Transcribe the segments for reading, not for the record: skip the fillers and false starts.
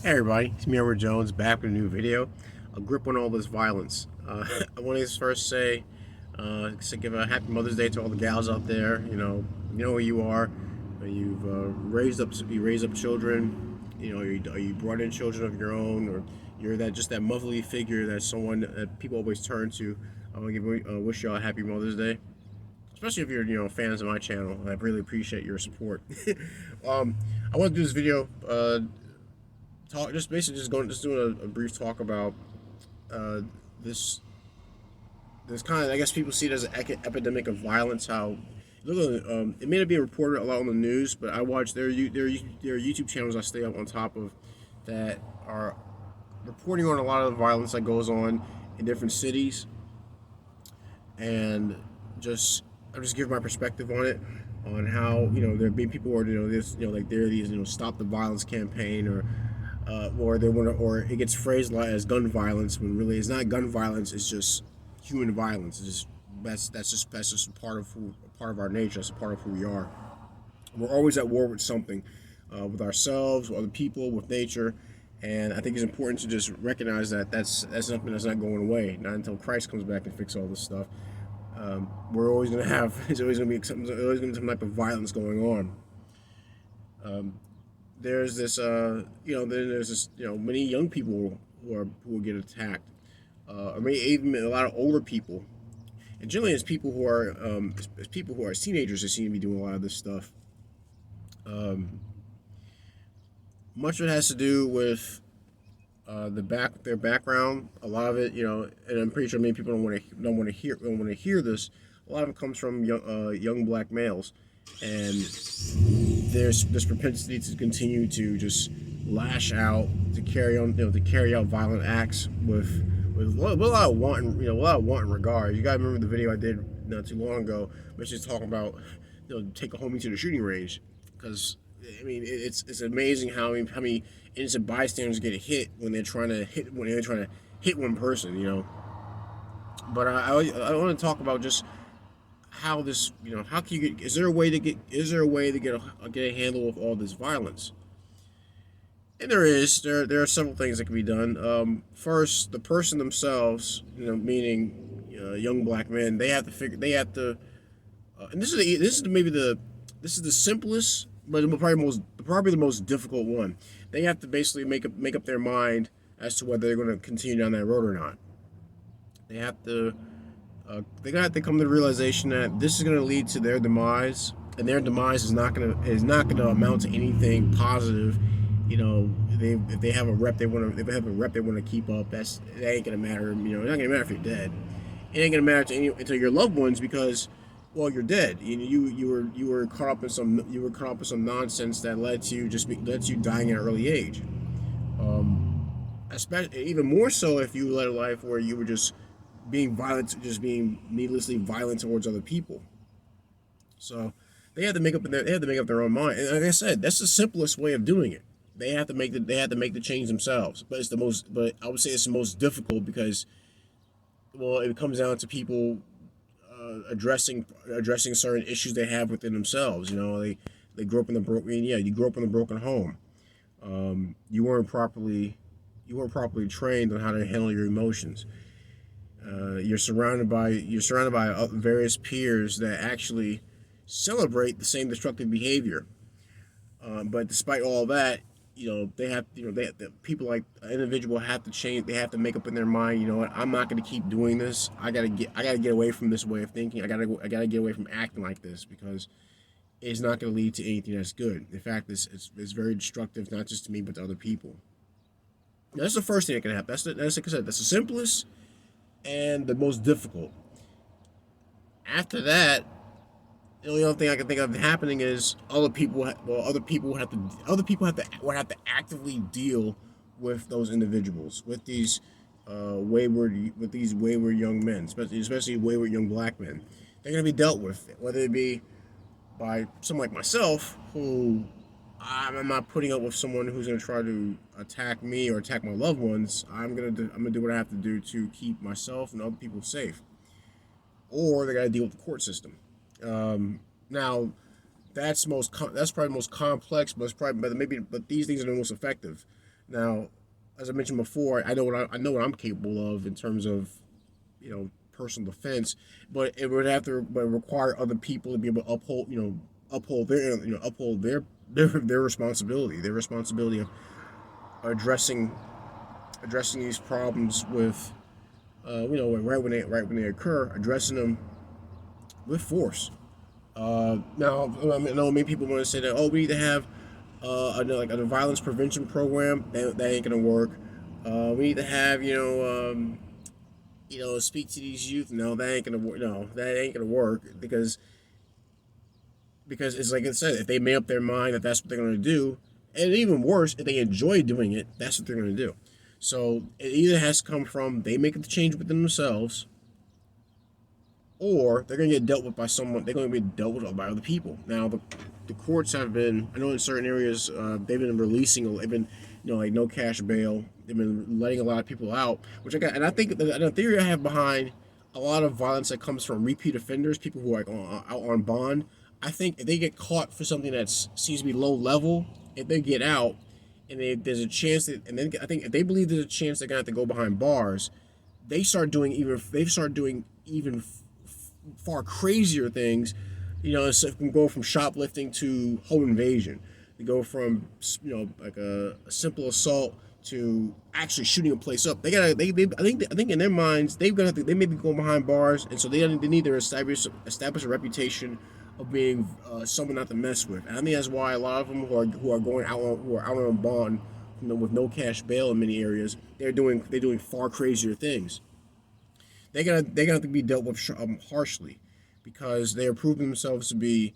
Hey everybody, it's me Edward Jones back with a new video. A grip on all this violence. I want to first say, give a happy Mother's Day to all the gals out there. You know who you are. You've you raised up children. You brought in children of your own, or you're that motherly figure that someone that people always turn to. I want to wish y'all a happy Mother's Day, especially if you're fans of my channel. I really appreciate your support. I want to do this video. Just doing a brief talk about uh, this this kind of, I guess people see it as an epidemic of violence. How look, it may not be reported a lot on the news, but I watch their YouTube channels I stay up on top of that are reporting on a lot of the violence that goes on in different cities, and just I'm just giving my perspective on it, on how there be people who are like there are these stop the violence campaign, or they want to, or it gets phrased as gun violence when really it's not gun violence. It's just human violence. It's just that's just a part of our nature. That's a part of who we are. We're always at war with something, with ourselves, with other people, with nature, and I think it's important to just recognize that that's something that's not going away. Not until Christ comes back and fix all this stuff. We're always going to have. It's always going to be something. There's always going to be some type of violence going on. Um, there's this there's this many young people who will get attacked, or maybe even a lot of older people, and generally it's people who are it's people who are teenagers that seem to be doing a lot of this stuff. um, Much of it has to do with their background. A lot of it, and I'm pretty sure many people don't want to hear this. A lot of it comes from young black males, and there's this propensity to continue to just lash out, to carry on, to carry out violent acts with a lot of wanton, a lot of wanton regard. You guys remember the video I did not too long ago, which is talking about, take a homie to the shooting range, because I mean it's amazing how many innocent bystanders get hit when they're trying to hit one person, But I want to talk about just how this, how can you get? Is there a way to get a handle of all this violence? And there are several things that can be done. First, the person themselves, meaning young black men, and this is the simplest, but probably the most difficult one. They have to basically make up their mind as to whether they're going to continue down that road or not. They have to they're gonna have to come to the realization that this is gonna lead to their demise, and their demise is not gonna amount to anything positive. If they have a rep they want to keep up, that ain't gonna matter. It's not gonna matter if you're dead. It ain't gonna matter to your loved ones, because, well, you're dead. You were caught up in some nonsense that led to you dying at an early age. Especially even more so if you led a life where you were just being needlessly violent towards other people. So they have to make up their own mind. And like I said, that's the simplest way of doing it. They have to make the change themselves. But I would say it's the most difficult, because, well, it comes down to people addressing certain issues they have within themselves. They grew up in the broken yeah you grew up in a broken home. You weren't properly trained on how to handle your emotions. You're surrounded by various peers that actually celebrate the same destructive behavior. But despite all that, the people, like an individual, have to change. They have to make up in their mind. You know what? I'm not going to keep doing this. I gotta get away from this way of thinking. I gotta get away from acting like this, because it's not going to lead to anything that's good. In fact, it's very destructive, not just to me but to other people. Now, that's the first thing that can happen. That's like I said. That's the simplest and the most difficult. After that, the only other thing I can think of happening is other people would have to actively deal with those individuals, with these wayward young men, especially wayward young black men. They're going to be dealt with, whether it be by someone like myself, who I'm not putting up with someone who's going to try to attack me or attack my loved ones. I'm gonna do what I have to do to keep myself and other people safe, or they got to deal with the court system. Now, that's probably the most complex, but these things are the most effective. Now, as I mentioned before, I know what I'm capable of in terms of, personal defense, but it would have to require other people to be able to uphold their responsibility of addressing these problems with, right when they occur, addressing them with force. Now, I know many people want to say that, oh, we need to have a violence prevention program. That ain't gonna work. We need to have, speak to these youth. No, that ain't gonna work. No, that ain't gonna work because it's like I said, if they made up their mind that that's what they're gonna do, and even worse, if they enjoy doing it, that's what they're gonna do. So it either has to come from they make the change within themselves, or they're going to get dealt with by someone. They're going to be dealt with by other people. Now, the courts have been, I know in certain areas, they've been releasing, they've been, like no cash bail. They've been letting a lot of people out, which and I think the theory I have behind a lot of violence that comes from repeat offenders, people who are out on bond. I think if they get caught for something that seems to be low level, if they get out, and there's a chance that, and then I think if they believe there's a chance they're going to have to go behind bars, they start doing even far crazier things. So it can go from shoplifting to home invasion. They go from like a simple assault to actually shooting a place up. They gotta. I think in their minds they may be going behind bars, and so they need to establish a reputation of being someone not to mess with. And I think that's why a lot of them who are out on bond, with no cash bail in many areas, they're doing far crazier things. They're gonna have to be dealt with harshly, because they have proven themselves to be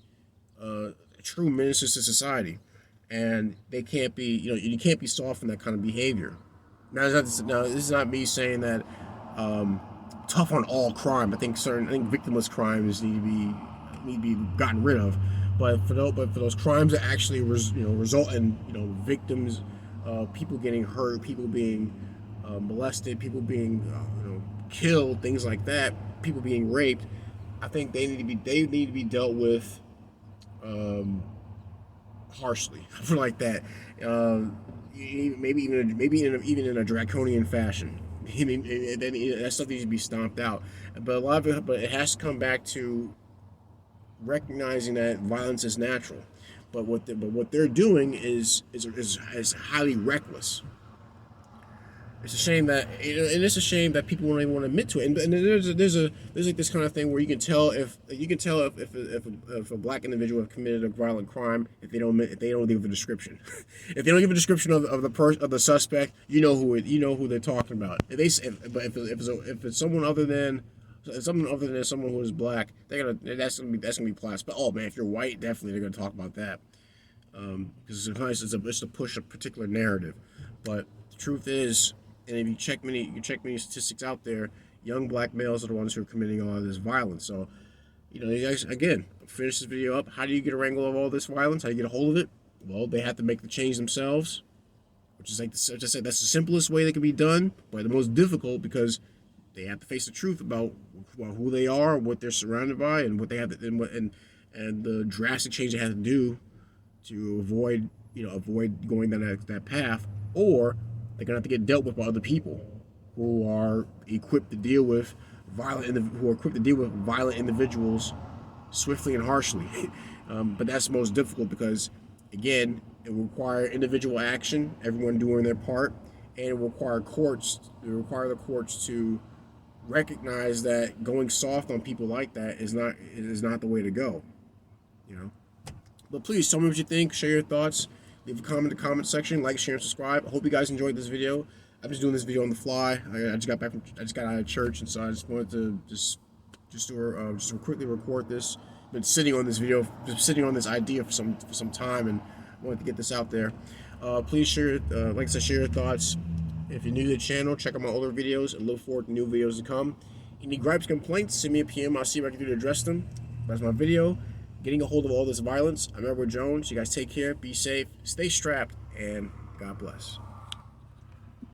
true menaces to society, and they can't be you can't be soft in that kind of behavior. Now this is not me saying that tough on all crime. I think victimless crimes need to be gotten rid of, but for those crimes that actually result in victims, people getting hurt, people being molested, people being killed, things like that, people being raped, I think they need to be dealt with harshly for like that. Maybe even in a draconian fashion. That stuff needs to be stomped out. But it has to come back to recognizing that violence is natural. But what they're doing is highly reckless. It's a shame that, and it's a shame that people don't even want to admit to it. And there's like this kind of thing where you can tell if a black individual have committed a violent crime if they don't give a description. If they don't give a description of the suspect, you know who they're talking about. If it's someone other than someone who is black, that's gonna be plastic. But oh man, if you're white, definitely they're gonna talk about that, because it's to push a particular narrative. But the truth is, and if you check many statistics out there, young black males are the ones who are committing all of this violence. So, you guys, again, finish this video up. How do you get a wrangle of all this violence? How do you get a hold of it? Well, they have to make the change themselves, which is like I just said, that's the simplest way that can be done, but the most difficult, because they have to face the truth about who they are, what they're surrounded by, and what they have to, and the drastic change they have to do to avoid going that path, or they're gonna have to get dealt with by other people who are equipped to deal with violent individuals swiftly and harshly. But that's most difficult because, again, it will require individual action, everyone doing their part, and it will require the courts to recognize that going soft on people like that is not the way to go. But please tell me what you think. Share your thoughts. Leave a comment in the comment section. Like, share, and subscribe. I hope you guys enjoyed this video. I'm just doing this video on the fly. I just got out of church, and so I just wanted to just quickly record this. Been sitting on this video, sitting on this idea for some time, and wanted to get this out there. Please share, like I said, share your thoughts. If you're new to the channel, check out my older videos and look forward to new videos to come. Any gripes, complaints, send me a PM. I'll see if I can do to address them. That's my video. Getting a hold of all this violence. I'm Edward Jones. You guys take care, be safe, stay strapped, and God bless.